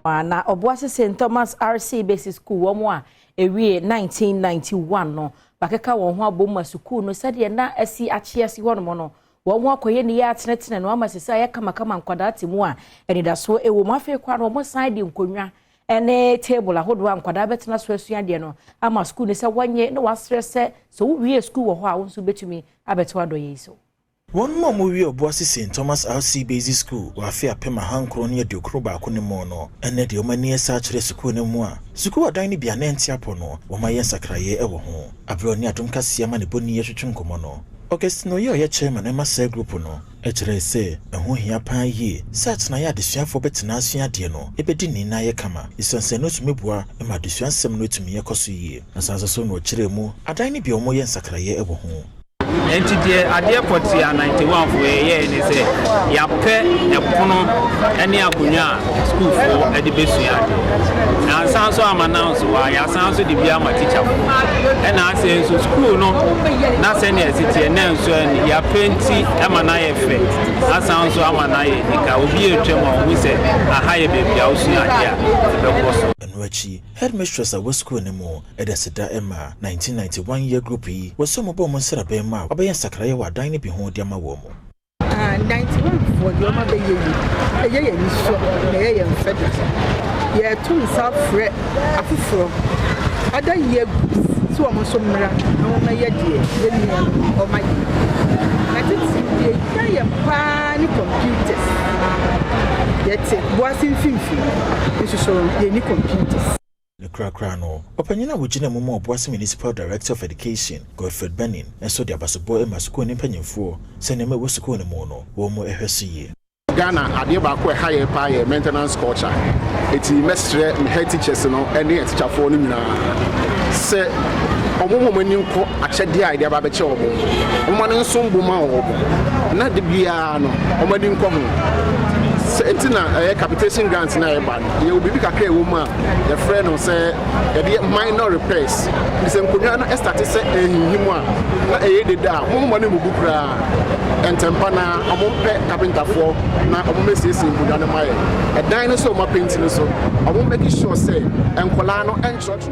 Na Obuasi St Thomas RC Basic School womo a ewie 1991 no bakeka won ho abom school no sade na asi achiasi hono no won ho akoye ne ya atenetene no amasesa ya kama nkwada temu a enidaso ewo mafe kwa no mo side nkonwa ene table ahodo nkwada betena so asua de no ama school ne se wanye na wastresse so wie school wo ho a wonso betumi abeto do yeso. One more movie of Obuasi St Thomas RC Basic School wa fe apema hankro ne de okro ba ko ne mo no ene de omani esa kire school ne mu a school adan ne bia na ntiapo no wo ma yensakraye ewo ho abroni Adom Kasee ama ne boni yetwetwe nkomo no August no ye chairman ema se group no ekire se eho hia pan yi set na ya desuafo betena asua de no ebedi ni na ye kama isanse no tumebua ema desuansem no tumi ye koso yi asanso so no kire mu adan ne bia omo yensakraye ewo ho enti de ade poti a 91 fo ye ni se ya pe epono ene akonya school fo ede besua na sanso amananso wa ya sanso de bia ma teacher fo ena ase so school no na se ne asiti na nso ya penti amana ye fe asanso amana ye nika obi etwem o se aha ye bebia osua ade a bekoso enwachi headmistress a school ne mo edesida ema 1991 year group yi woso mo bo mo nsra be ma obeyen sakraye wa dan ne bi ho de ma wo mo 91 for the ma be ye ni so na ye mfed ye tun sa fre afufuro ada ye so o mo so mra na wo ma ye de ye ni o ma ye na titi ye pa ni computers yete Obuasi mfimfi so ye ni computers the crack no opanyina wogina mo Obuasi Municipal Director of Education Godfred Benin enso de abasobo ema school ni mpanyimfo se ne ma wo school ne mo no wo mo ehwesiye Ghana ade ba ko higher pie maintenance culture eti mestre head teachers no ene teacher for no nyina se omomo mani nko akyede a ide ba be che obo omo ne nso mbo ma obo na de bia no omani nko ho Entina capitation grants na eba ye obi bi kakra ewo mu a ye frɛ no sɛ ye minor repairs se nkonwa na start sɛ ehihimu a na eye deda mo ne mugu kra entempa na omompɛ carpenterfoɔ na omomesiesie nkonwa ne maye edan no so omo paint no so omo make sure sɛ enkola no enchurch